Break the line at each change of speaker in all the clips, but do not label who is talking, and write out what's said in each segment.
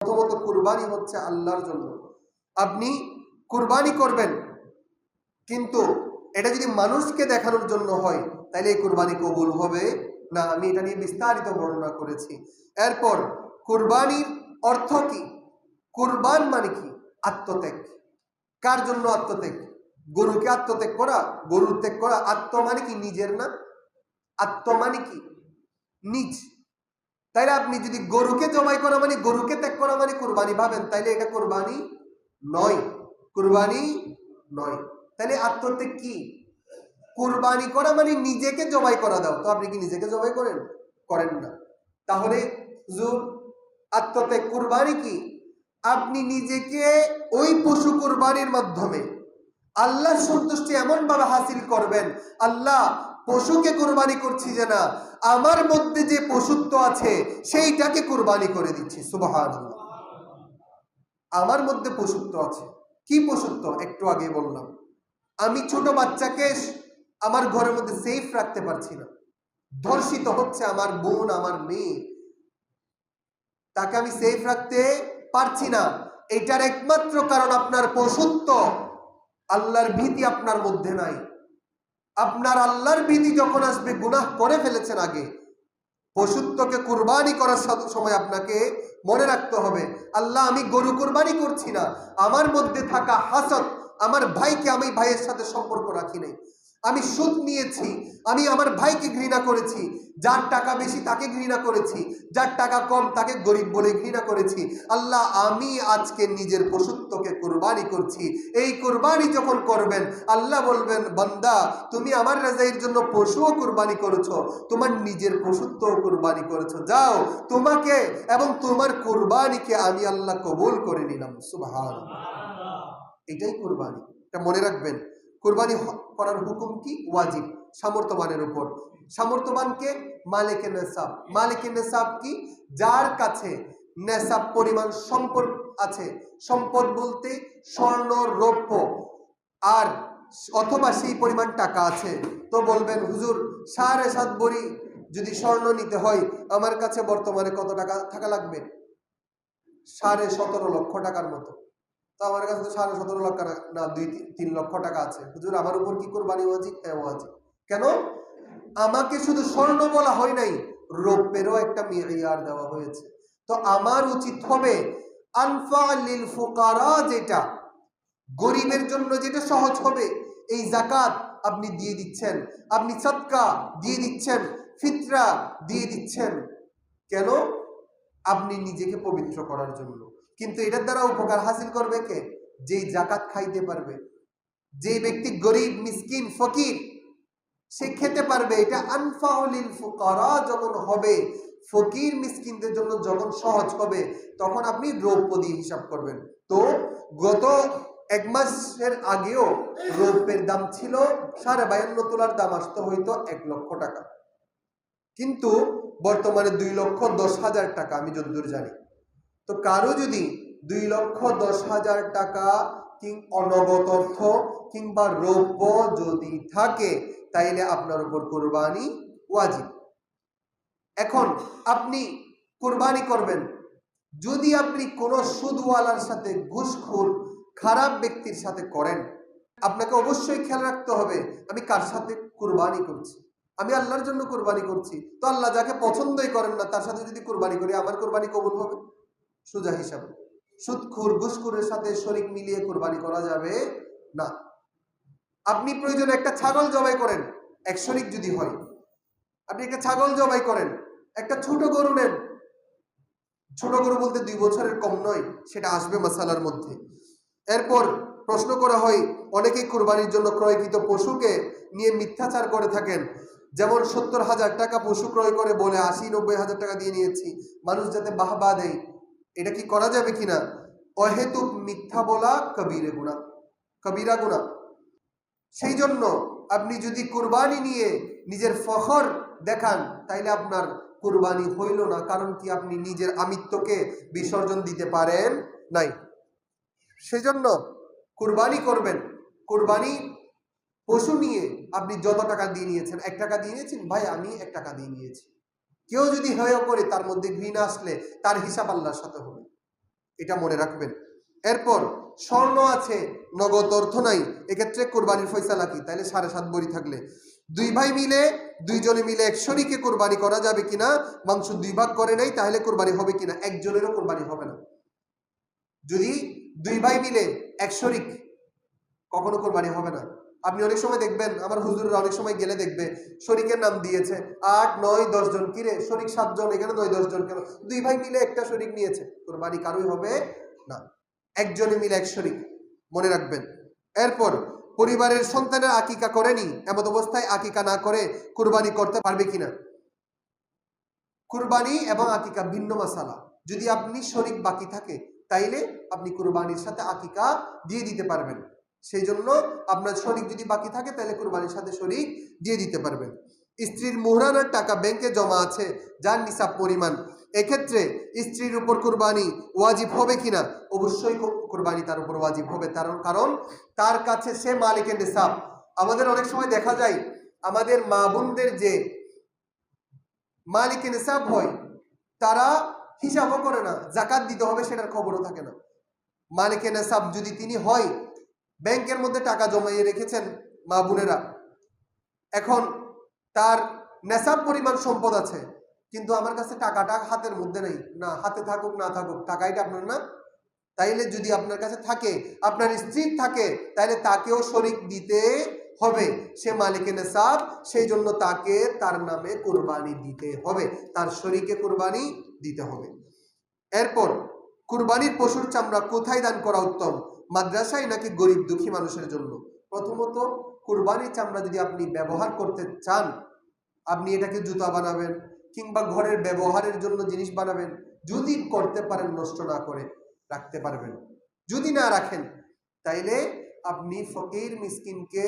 প্রথমত কুরবানি হচ্ছে আল্লাহর জন্য। আপনি কুরবানি করবেন, কিন্তু এটা যদি মানুষকে দেখানোর জন্য হয় তাহলে এই কুরবানি কবুল হবে না। আমি এটা নিয়ে বিস্তারিত বর্ণনা করেছি। এরপর কুরবানির অর্থ কি? কুরবান মানে কি? আত্মত্যাগ। কার জন্য আত্মত্যাগ? গরুকে আত্মত্যাগ করা, গরুর ত্যাগ করা। আত্ম মানে কি? নিজের না। আত্ম মানে কি? নিজ। তাইলে আপনি যদি গরুকে জবাই করা মানে, গরুকে ত্যাগ করা মানে কুরবানি ভাবেন, তাইলে এটা কুরবানি নয়। কুরবানি নয়। তাহলে আত্মত্যাগ কি? কুরবানি করা মানে নিজেকে জবাই করা দাও। তো আপনি কি নিজেকে জবাই করেন? করেন না। তাহলে হুজুর আত্মত্যাগ কুরবানি কি? আপনি নিজেকে ওই পশু কুরবানির মাধ্যমে আল্লাহর সন্তুষ্টি এমন ভাবে হাসিল করবেন, আল্লাহ পশুকে কুরবানি করছি যে না, আমার মধ্যে যে পশুত্ব আছে সেইটাকে কুরবানি করে দিচ্ছি। সুবহানাল্লাহ। আমার মধ্যে পশুত্ব আছে। কি পশুত্ব? একটু আগে বললাম, আমি ছোট বাচ্চাকে আমার ঘরের মধ্যে সেফ রাখতে পারছি না, ধর্ষিত হচ্ছে আমার বোন, আমার মেয়ে, তাকে আমি সেফ রাখতে পারছি না। এটার একমাত্র কারণ আপনার পশুত্ব। আল্লাহর ভীতি আপনার মধ্যে নাই। আপনার আল্লাহর ভীতি যখন আসবে, গুনাহ করে ফেলেছেন আগে। পশুত্বকে কুরবানি করার সময় আপনাকে মনে রাখতে হবে, আল্লাহ আমি গরু কুরবানি করছি না, আমার মধ্যে থাকা হাসদ, আমার ভাইকে আমি ভাইয়ের সাথে সম্পর্ক রাখি নাই, আমি সুদ নিয়েছি, আমি আমার ভাইকে ঘৃণা করেছি, যার টাকা বেশি তাকে ঘৃণা করেছি, যার টাকা কম তাকে গরিব বলে ঘৃণা করেছি। আল্লাহ আমি আজকে নিজের পশুত্বকে কুরবানি করছি। এই কুরবানি যখন করবেন, আল্লাহ বলবেন, বান্দা তুমি আমার রাজাইর জন্য পশুও কুরবানি করেছো, তোমার নিজের পশুত্বও কুরবানি করেছো, যাও তোমাকে এবং তোমার কুরবানিকে আমি আল্লাহ কবুল করে নিলাম। সুবহানাল্লাহ। এটাই কুরবানি। এটা মনে রাখবেন। কুরবানি করার হুকুম কি? ওয়াজিব, সামর্থ্যবানের উপর। সামর্থ্যবানকে মালিকে নেসাব। মালিকে নেসাব কি? যার কাছে নেসাব পরিমাণ সম্পদ আছে। সম্পদ বলতে স্বর্ণ, রৌপ্য, আর অথবা সেই পরিমাণ টাকা আছে। তো বলবেন, হুজুর 7.5 ভরি যদি স্বর্ণ নিতে হয়, আমার কাছে বর্তমানে কত টাকা থাকা লাগবে? 17.5 লক্ষ টাকার মতো। তো আমার কাছে তো 17.5 লক্ষ না, 2-3 লক্ষ টাকা আছে। হুজুর আমার উপর কি কুরবানি ওয়াজিব? হ্যাঁ ওয়াজিব। কেন? আমাকে শুধু স্বর্ণ বলা হয় নাই, রৌপ্যেরও একটা মিয়ার দেওয়া হয়েছে। তো আমার উচিত হবে আনফা লিল ফুকারা, যেটা গরিবের জন্য যেটা সহজ হবে, এই যাকাত আপনি দিয়ে দিচ্ছেন, আপনি সাদকা দিয়ে দিচ্ছেন, ফিতরা দিয়ে দিচ্ছেন। কেন? আপনি নিজেকে পবিত্র করার জন্য। কিন্তু এটার দ্বারা উপকার হাসিল করবে কে? যেই যাকাত খাইতে পারবে, যে ব্যক্তি গরিব, মিসকিন, ফকির, সে খেতে পারবে। এটা আনফাউলিল ফুকারা যখন হবে, ফকির মিসকিনদের জন্য যখন সহজ হবে, তখন আপনি রৌপ্য দিয়ে হিসাব করবেন। তো গত 1 মাসের আগেও রৌপ্যের দাম ছিল 52.5 তোলার, দাম আসতে হইতো 1 লক্ষ টাকা, কিন্তু বর্তমানে 2,10,000 টাকা আমি যতদূর জানি। তো কারো যদি 2,10,000 টাকা অনগদ অর্থ কিংবা রৌপ্য যদি থাকে, তাইলে আপনার উপর কুরবানি ওয়াজিব। এখন আপনি কুরবানি করবেন, যদি আপনি কোনো সুদওয়ালার সাথে, ঘুষখোর খারাপ ব্যক্তির সাথে করেন, আপনাকে অবশ্যই খেয়াল রাখতে হবে আমি কার সাথে কুরবানি করছি। আমি আল্লাহর জন্য কুরবানি করছি, তো আল্লাহ যাকে পছন্দই করেন না তার সাথে যদি কুরবানি করি, আমার কুরবানি কবুল হবে? সোজা হিসাব। সুদখোর, ঘুষখোরের সাথে শরীক মিলিয়ে কুরবানি করা যাবে না। আপনি প্রয়োজনে একটা ছাগল জবাই করেন, এক শরীক যদি হয়, আপনি একটা ছাগল জবাই করেন, একটা ছোট গরু নেন, ছোট গরু বলতে 2 বছরের কম নয়, সেটা আসবে মাসালার মধ্যে। এরপর প্রশ্ন করা হয়, অনেকেই কুরবানির জন্য ক্রয়কৃত পশুকে নিয়ে মিথ্যাচার করে থাকেন, যেমন 70,000 টাকা পশু ক্রয় করে বলে 80-90,000 টাকা দিয়ে নিয়েছি, মানুষ যাতে বাহবা দেয়। এটা কি করা যাবে কিনা? অহেতুক মিথ্যা বলা কবিরা গুনাহ, কবিরা গুনাহ। সেই জন্য আপনি যদি কুরবানি নিয়ে নিজের ফখর দেখান, তাইলে আপনার কুরবানি হইল না। কারণ কি? আপনি নিজের আমিত্বকে বিসর্জন দিতে পারেন নাই। সেজন্য কুরবানি করবেন, কুরবানি পশু নিয়ে আপনি যত টাকা দিয়ে নিয়েছেন, 1 টাকা দিয়ে নিয়েছেন, ভাই আমি 1 টাকা দিয়ে নিয়েছি, কেউ যদি হেয় করে তার মধ্যে ঘৃণা আসলে তার হিসাব আল্লাহর সাথে হবে। এটা মনে রাখবেন। এরপর স্বর্ণ আছে, নগদ অর্থ নাই, এক্ষেত্রে কোরবানির ফয়সালা কি? তাহলে 7.5 ভরি থাকলে দুই ভাই মিলে, দুইজনে মিলে এক শরীকে কোরবানি করা যাবে কিনা? মাংস 2 ভাগ করে নেই, তাহলে কোরবানি হবে কিনা? একজনেরও কোরবানি হবে না। যদি 2 ভাই মিলে এক শরীক, কখনো কোরবানি হবে না। আপনি অনেক সময় দেখবেন, আমার হুজুররা অনেক সময় গেলে দেখবে শরীকের নাম দিয়েছে 8, 9, 10 জন, কিরে শরীক 7 জন, এখানে 9, 10 জন কেন? 2 ভাই মিলে একটা শরীক নিয়েছে, কোরবানি কারোই হবে না, একজনে মিলে এক শরীক, মনে রাখবেন। এরপর পরিবারের সন্তানের আকিকা করেনি, এমত অবস্থায় আকিকা না করে কুরবানি করতে পারবে কিনা? কুরবানি এবং আকিকা ভিন্ন মাসালা। যদি আপনি শরীক বাকি থাকে, তাইলে আপনি কুরবানির সাথে আকিকা দিয়ে দিতে পারবেন। সেই জন্য আপনার শরীক যদি বাকি থাকে, তাহলে কুরবানির সাথে শরীক দিয়ে দিতে পারবেন। স্ত্রীর মুহরানার টাকা ব্যাংকে জমা আছে, যার নিসাব পরিমাণ, এক্ষেত্রে স্ত্রীর উপর কুরবানি ওয়াজিব হবে কিনা? অবশ্যই কুরবানি তার উপর ওয়াজিব হবে, কারণ তার কাছে সে মালিকের নিসাব। আমাদের অনেক সময় দেখা যায় আমাদের মা বোনদের যে মালিকের নিসাব হয়, তারা হিসাবও করে না, জাকাত দিতে হবে সেটার খবরও থাকে না। মালিকের নিসাব যদি তিনি হয়, ব্যাংকের মধ্যে টাকা জমাইয়ে রেখেছেন মা বোনেরা, এখন তার নেশাব পরিমাণ সম্পদ আছে, কিন্তু আমার কাছে টাকাটা হাতের মধ্যে নেই, না হাতে থাকুক না থাকুক, টাকাইটা আপনার না। তাইলে যদি আপনার কাছে থাকে, আপনার স্ত্রী থাকে, তাহলে তাকেও শরীক দিতে হবে, সে মালিকের নেশাব, সেই জন্য তাকে তার নামে কুরবানি দিতে হবে, তার শরীকে কুরবানি দিতে হবে। এরপর কুরবানির পশুর চামড়া কোথায় দান করা উত্তম? মাদ্রাসায় নাকি গরিব দুঃখী মানুষের জন্য? প্রথমত, কুরবানির চামড়া যদি আপনি ব্যবহার করতে চান, আপনি এটাকে জুতা বানাবেন কিংবা ঘরের ব্যবহারের জন্য জিনিস বানাবেন, যদি করতে পারেন নষ্ট না করে রাখতে পারবেন। যদি না রাখেন, তাইলে আপনি ফকির মিসকিনকে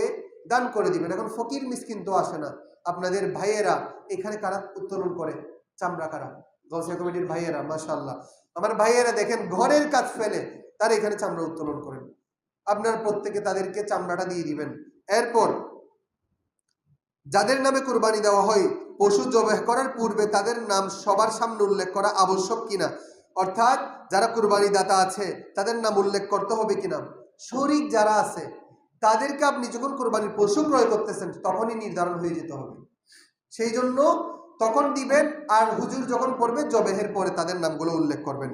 দান করে দিবেন। এখন ফকির মিসকিন তো আসে না, আপনাদের ভাইয়েরা এখানে কারা উত্তোলন করে চামড়া? কারা? গলসিয়া কমিটির ভাইয়েরা, মাশাআল্লাহ। আমার ভাইয়েরা দেখেন ঘরের কাজ ফেলে তারা এখানে চামড়া উত্তোলন করেন, আপনার প্রত্যেকে তাদেরকে চামড়াটা দিয়ে দিবেন। এরপর যাদের নামে কুরবানি দেওয়া হয়, পশু জবাহ করার পূর্বে তাদের নাম সবার সামনে উল্লেখ করা আবশ্যক কিনা? অর্থাৎ যারা কুরবানি দাতা আছে তাদের নাম উল্লেখ করতে হবে কিনা? শরীক যারা আছে তাদেরকে আপনি যখন কুরবানির পশু ক্রয় করতেছেন, তখনই নির্ধারণ হয়ে যেতে হবে, সেই জন্য তখন দিবেন। আর হুজুর যখন পড়বে জবেহের পরে তাদের নামগুলো উল্লেখ করবেন।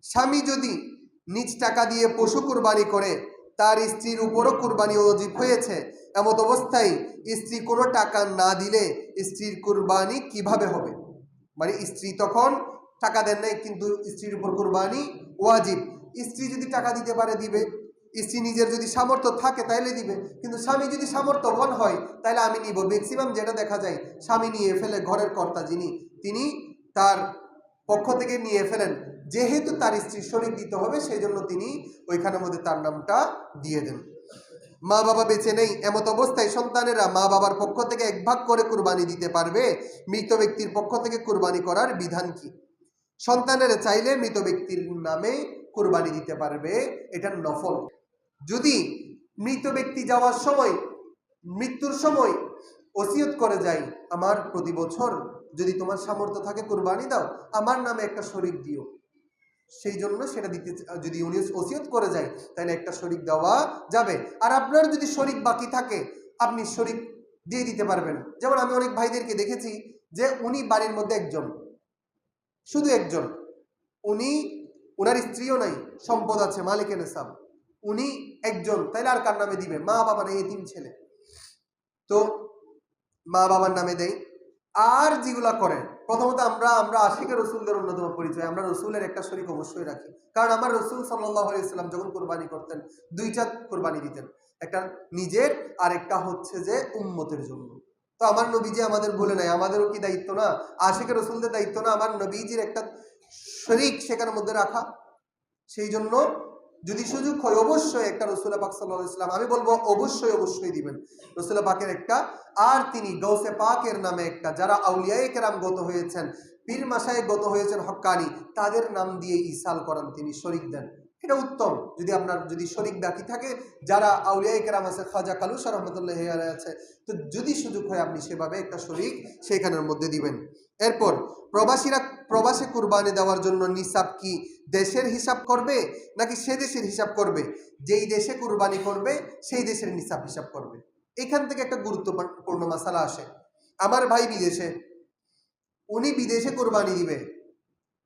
স্বামী যদি নিজ টাকা দিয়ে পশু কুরবানি করে, তার স্ত্রীর উপরও কুরবানি ওয়াজিব হয়েছে, এমত অবস্থায় স্ত্রী কোনো টাকা না দিলে স্ত্রীর কুরবানি কিভাবে হবে? মানে স্ত্রী তখন টাকা দেন নাই, কিন্তু স্ত্রীর উপর কুরবানি ওয়াজিব। স্ত্রী যদি টাকা দিতে পারে দিবে, স্ত্রী নিজের যদি সামর্থ্য থাকে তাহলে দিবে, কিন্তু স্বামী যদি সামর্থ্যবান হয় তাহলে আমি নিব। ম্যাক্সিমাম যেটা দেখা যায়, স্বামী নিয়ে ফেলে, ঘরের কর্তা যিনি, তিনি তার পক্ষ থেকে নিয়ে ফেলেন, যেহেতু তার স্ত্রীর শরীক দিতে হবে, সেই জন্য তিনি ওইখানের মধ্যে তার নামটা দিয়ে দেন। মা বাবা বেঁচে নেই, এমত অবস্থায় সন্তানেরা মা বাবার পক্ষ থেকে 1 ভাগ করে কুরবানি দিতে পারবে? মৃত ব্যক্তির পক্ষ থেকে কুরবানি করার বিধান কি? সন্তানেরা চাইলে মৃত ব্যক্তির নামে কুরবানি দিতে পারবে, এটা নফল। যদি মৃত ব্যক্তি যাওয়ার সময়, মৃত্যুর সময় ওসিয়ত করে যায়, আমার প্রতি বছর যদি তোমার সামর্থ্য থাকে কুরবানি দাও, আমার নামে একটা শরীক দিও, সেই জন্য সেটা দিতে, যদি উনি ওসিয়ত করে যায়, তাহলে একটা শরীক দেওয়া যাবে। আর আপনার যদি শরীক বাকি থাকে, আপনি শরীক দিয়ে দিতে পারবেন। যেমন আমি অনেক ভাইদেরকে দেখেছি যে উনি বাড়ির মধ্যে একজন, শুধু একজন, উনি, ওনার স্ত্রীও নাই, সম্পদ আছে, মালিকের নেশাব, উনি একজন, তাইলে আর কার নামে দিবে? মা বাবা নেই, এতিম ছেলে, তো মা বাবার নামে দেয়। আর যেগুলা করে, প্রথমত আমরা আশিকের রসুলদের অন্যতম পরিচয়, আমরা রসুলের একটা শরীক অবশ্যই রাখি, কারণ আমার রসুল সাল্লাল্লাহু আলাইহি ওয়াসাল্লাম যখন কোরবানি করতেন, 2টা কোরবানি দিতেন, একটা নিজের আর একটা হচ্ছে যে উম্মতের জন্য। তো আমার নবীজি আমাদের ভুলে নাই, আমাদেরও কি দায়িত্ব না? আশিকের রসুলদের দায়িত্ব না আমার নবীজির একটা শরীক সেখানের মধ্যে রাখা? সেই জন্য যদি সুযোগ হয়, অবশ্যই একটা রসুল পাক সাল্লাল্লাহু আলাইহি ওয়াসাল্লাম, আমি বলবো অবশ্যই দিবেন রসুল পাকের একটা, আর তিনি গৌসে পাকের নামে একটা, যারা আউলিয়ায়ে কেরাম গত হয়েছেন, পীর মাশায়েখ গত হয়েছেন হক্কানি, তাদের নাম দিয়ে ইসাল করান, তিনি শরীক দেন, এটা উত্তম। যদি আপনার যদি শরীক বাকি থাকে, যারা আউলিয়ায়ে কেরাম আছে, খাজা কালুসা রহমতুল্লাহি আলাইহি আছে, তো যদি সুযোগ হয় আপনি সেভাবে একটা শরীক সেইখানের মধ্যে দিবেন। এরপর প্রবাসীরা প্রবাসে কুরবানি দেওয়ার জন্য নিসাব কি দেশের হিসাব করবে নাকি সে দেশের হিসাব করবে? যেই দেশে কুরবানি করবে সেই দেশের নিসাব হিসাব করবে। এখান থেকে একটা গুরুত্বপূর্ণ মাসালা আসে। আমার ভাই বিদেশে, উনি বিদেশে কুরবানি দিবে,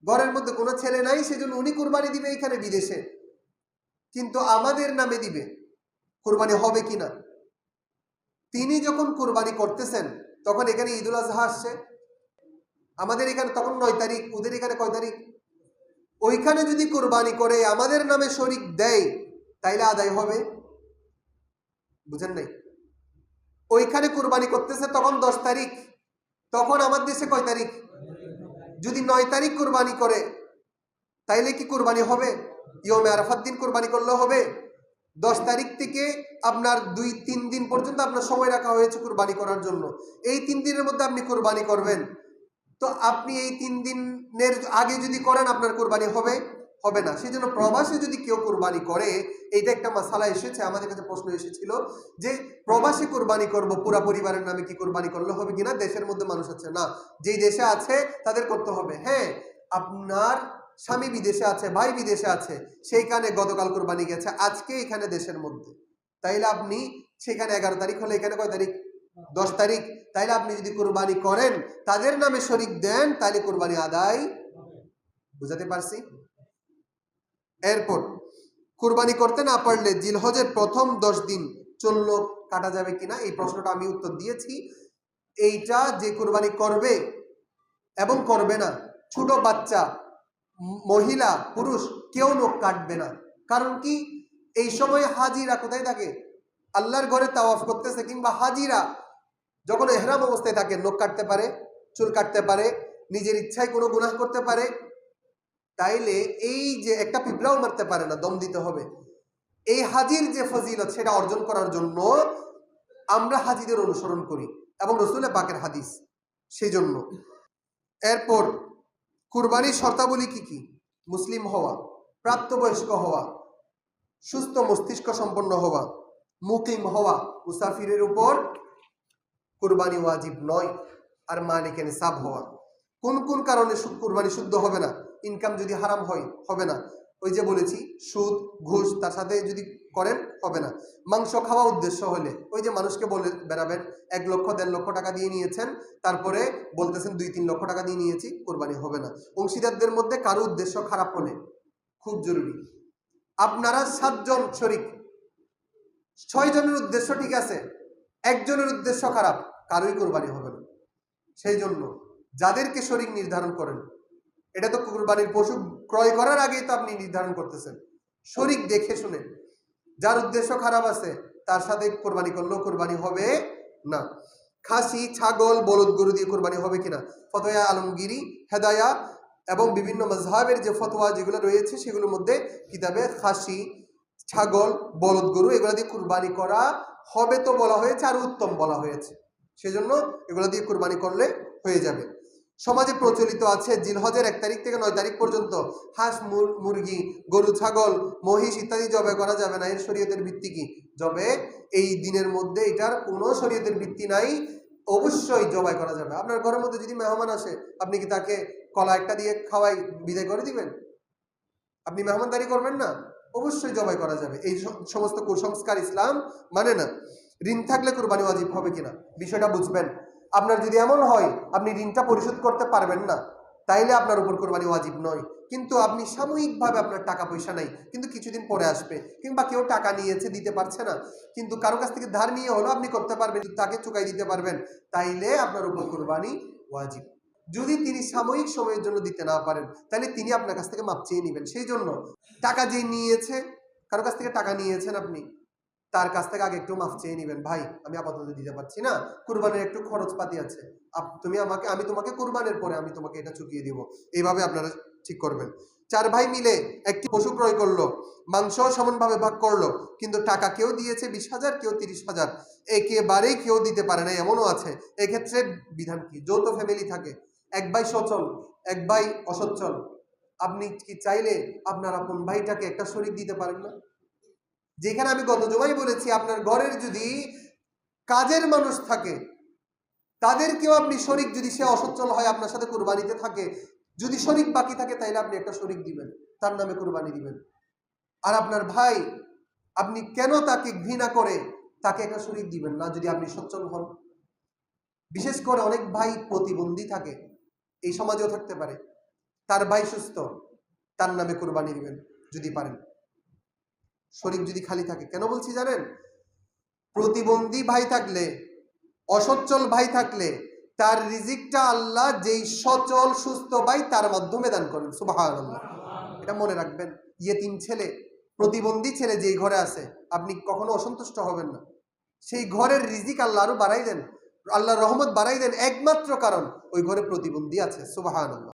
ঘরের মধ্যে কোনো ছেলে নাই, সেজন্য উনি কুরবানি দিবে এখানে বিদেশে, কিন্তু আমাদের নামে দিবে, কুরবানি হবে কিনা? তিনি যখন কুরবানি করতেছেন তখন এখানে ঈদুল আজহা আসছে, আমাদের এখানে তখন ৯ তারিখ, ওদের এখানে কয় তারিখ? ওইখানে যদি কুরবানি করে আমাদের নামে শরিক দেয় তাইলে আদায় হবে? বুঝেন নাই? ওইখানে কুরবানি করতেছে তখন 10 তারিখ, তখন আমার দেশে কয় তারিখ? যদি 9 তারিখ কুরবানি করে তাইলে কি কুরবানি হবে? ইয়মে আরাফাত দিন কুরবানি করলে হবে? 10 তারিখ থেকে আপনার 2-3 দিন পর্যন্ত আপনার সময় রাখা হয়েছে কুরবানি করার জন্য। এই 3 দিনের মধ্যে আপনি কুরবানি করবেন, তো আপনি এই 3 দিনের আগে যদি করেন আপনার কুরবানি হবে? হবে না। সেই জন্য প্রবাসে যদি কেউ কুরবানি করে, এইটা একটা মাসালা এসেছে, আমাদের কাছে প্রশ্ন এসেছিল যে প্রবাসে কুরবানি করব, পুরা পরিবারের নামে কি কুরবানি করলে হবে কিনা? দেশের মধ্যে মানুষ আছে না, যেই দেশে আছে তাদের করতে হবে। হ্যাঁ, আপনার স্বামী বিদেশে আছে, ভাই বিদেশে আছে, সেইখানে গতকাল কুরবানি গেছে, আজকে এখানে দেশের মধ্যে, তাইলে আপনি সেখানে 11 তারিখ হলে এখানে কয় তারিখ? 10 তারিখ। তাইলে আপনি যদি কুরবানি করেন, তাদের নামে শরিক দেন, তাইলে কুরবানি আদায়। বুঝাতে পারছি? এরপর কুরবানি করতে না পারলে জিলহজের প্রথম 10 দিন চললো কাটা যাবে কিনা, এই প্রশ্নটা আমি উত্তর দিয়েছি। এইটা যে কুরবানি করবে এবং করবে না, ছোট বাচ্চা, মহিলা, পুরুষ কেউ নখ কাটবে না। কারণ কি? এই সময় হাজিরা কোথায় থাকে? আল্লাহর ঘরে তাওয়াফ করতেছে, কিংবা হাজিরা যখন ইহরাম অবস্থায় থাকে নখ কাটতে পারে, চুল কাটতে পারে, নিজের ইচ্ছায় কোনো গুনাহ করতে পারে। তাইলে এই যে একটা পিঁপড়াও মারতে পারে না, দম দিতে হবে। এই হাজির যে ফজিলত, সেটা অর্জন করার জন্য আমরা হাজিদের অনুসরণ করি এবং রসুলের পাকের হাদিস, সেই জন্য। এরপর কুরবানির শর্তাবলী কি কি? মুসলিম হওয়া, প্রাপ্তবয়স্ক হওয়া, সুস্থ মস্তিষ্ক সম্পন্ন হওয়া, মুকিম হওয়া, মুসাফিরের উপর কুরবানি ওয়াজিব নয়, আর মালিকে নিসাব হওয়া। কোন কোন কারণে কুরবানি শুদ্ধ হবে না? ইনকাম যদি হারাম হয় হবে না, ওই যে বলেছি সুদ, ঘুষ তার সাথে যদি করেন হবে না। মাংস খাওয়া উদ্দেশ্য হলে, ওই যে মানুষকে বলে বেড়াবেন 1 লক্ষ 1.5 লক্ষ টাকা দিয়ে নিয়েছেন, তারপরে বলতেছেন 2-3 লক্ষ টাকা দিয়ে নিয়েছি, কুরবানি হবে না। অংশীদারদের মধ্যে কারো উদ্দেশ্য খারাপ হলে, খুব জরুরি, আপনারা 7 জন শরিক, 6 জনের উদ্দেশ্য ঠিক আছে, একজনের উদ্দেশ্য খারাপ, কারোই কুরবানি হবে না। সেই জন্য যাদেরকে শরিক নির্ধারণ করেন, এটা তো কুরবানির পশু ক্রয় করার আগেই তো আপনি নির্ধারণ করতেছেন, শরিক দেখে শুনে। যার উদ্দেশ্য খারাপ আছে তার সাথে কোরবানি করলেও কোরবানি হবে না। খাসি, ছাগল, বলদ গরু দিয়ে কোরবানি হবে কিনা? ফতোয়া আলমগিরি, হেদায়া এবং বিভিন্ন মাযহাবের যে ফতোয়া যেগুলো রয়েছে সেগুলোর মধ্যে কিতাবে খাসি, ছাগল, বলদ গরু এগুলো দিয়ে কুরবানি করা হবে তো বলা হয়েছে, আর উত্তম বলা হয়েছে, সেজন্য এগুলো দিয়ে কুরবানি করলে হয়ে যাবে। সমাজে প্রচলিত আছে জিলহজের 1 তারিখ থেকে 9 তারিখ পর্যন্ত হাঁস, মুরগি, গরু, ছাগল, মহিষ ইত্যাদি জবাই করা যাবে না। এর শরীয়তের ভিত্তি কি? জবে এই দিনের মধ্যে এটার কোনো শরীয়তের ভিত্তি নাই, অবশ্যই জবাই করা যাবে। আপনার ঘরের মধ্যে যদি মেহমান আসে, আপনি কি তাকে কলা একটা দিয়ে খাওয়াই বিদায় করে দিবেন? আপনি মেহমানদারি করবেন না? অবশ্যই জবাই করা যাবে। এই সমস্ত কুসংস্কার ইসলাম মানে না। ঋণ থাকলে কুরবানি ওয়াজিব হবে কিনা, বিষয়টা বুঝবেন। আপনার যদি এমন হয় আপনি ঋণটা পরিশোধ করতে পারবেন না, তাইলে আপনার উপর কুরবানি ওয়াজিব নয়। কিন্তু আপনি সাময়িকভাবে আপনার টাকা পয়সা নাই, কিন্তু কিছুদিন পরে আসবে, কিংবা কেউ টাকা নিয়েছে দিতে পারছে না, কিন্তু কারো কাছ থেকে ধার নিয়ে হলো আপনি করতে পারবেন, তাকে চুকাই দিতে পারবেন, তাইলে আপনার উপর কুরবানি ওয়াজিব। যদি তিনি সাময়িক সময়ের জন্য দিতে না পারেন, তাহলে তিনি আপনার কাছ থেকে মাপ চেয়ে নেবেন। সেই জন্য টাকা যে নিয়েছে, কারো কাছ থেকে টাকা নিয়েছেন আপনি, তার কাছ থেকে আগে একটু মাফ চেয়ে নেবেন, ভাই আমি আপাতত দিতে পারছি না, কুরবানির একটু খরচপাতি আছে, আমি তোমাকে কুরবানের পরে আমি তোমাকে এটা চুকিয়ে দিব। এইভাবে আপনারা ঠিক করবেন। 4 ভাই মিলে একটি পশু ক্রয় করলো, মাংস সমানভাবে ভাগ করলো, কিন্তু টাকা কেউ দিয়েছে 20,000, কেউ 30,000, একেবারেই কেউ দিতে পারে না, এমনও আছে। এক্ষেত্রে বিধান কি? যৌথ ফ্যামিলি থাকে, 1 ভাই সচল, 1 ভাই অসচ্ছল, আপনি কি চাইলে আপনার আপন ভাইটাকে একটা শরিক দিতে পারেন না? যেখানে আমি গত জমাই বলেছি, আপনার ঘরের যদি কাজের মানুষ থাকে, তাদেরকেও আপনি শরিক, যদি সে অসচ্ছল হয় আপনার সাথে কুরবানিতে থাকে, যদি শরীক বাকি থাকে তাইলে আপনি একটা শরীক দিবেন, তার নামে কুরবানি দিবেন। আর আপনার ভাই, আপনি কেন তাকে ঘৃণা করে তাকে একটা শরীক দিবেন না যদি আপনি সচ্ছল হন? বিশেষ করে অনেক ভাই প্রতিবন্ধী থাকে, এই সমাজেও থাকতে পারে, তার ভাই সুস্থ, তার নামে কুরবানি দিবেন যদি পারেন। শরীক যদি খালি থাকে, কেন বলছি জানেন? প্রতিবন্ধী ভাই থাকলে, অসচ্ছল ভাই থাকলে তার রিজিকটা আল্লাহ যেই সচল সুস্থ ভাই তার মাধ্যমে দান করেন। সুবহানাল্লাহ। এটা মনে রাখবেন। ইয়েতিম ছেলে, প্রতিবন্ধী ছেলে যেই ঘরে আছে, আপনি কখনো অসন্তুষ্ট হবেন না। সেই ঘরের রিজিক আল্লাহ আরো বাড়াই দেন, আল্লাহর রহমত বাড়াই দেন, একমাত্র কারণ ওই ঘরে প্রতিবন্ধী আছে। সুবহানাল্লাহ।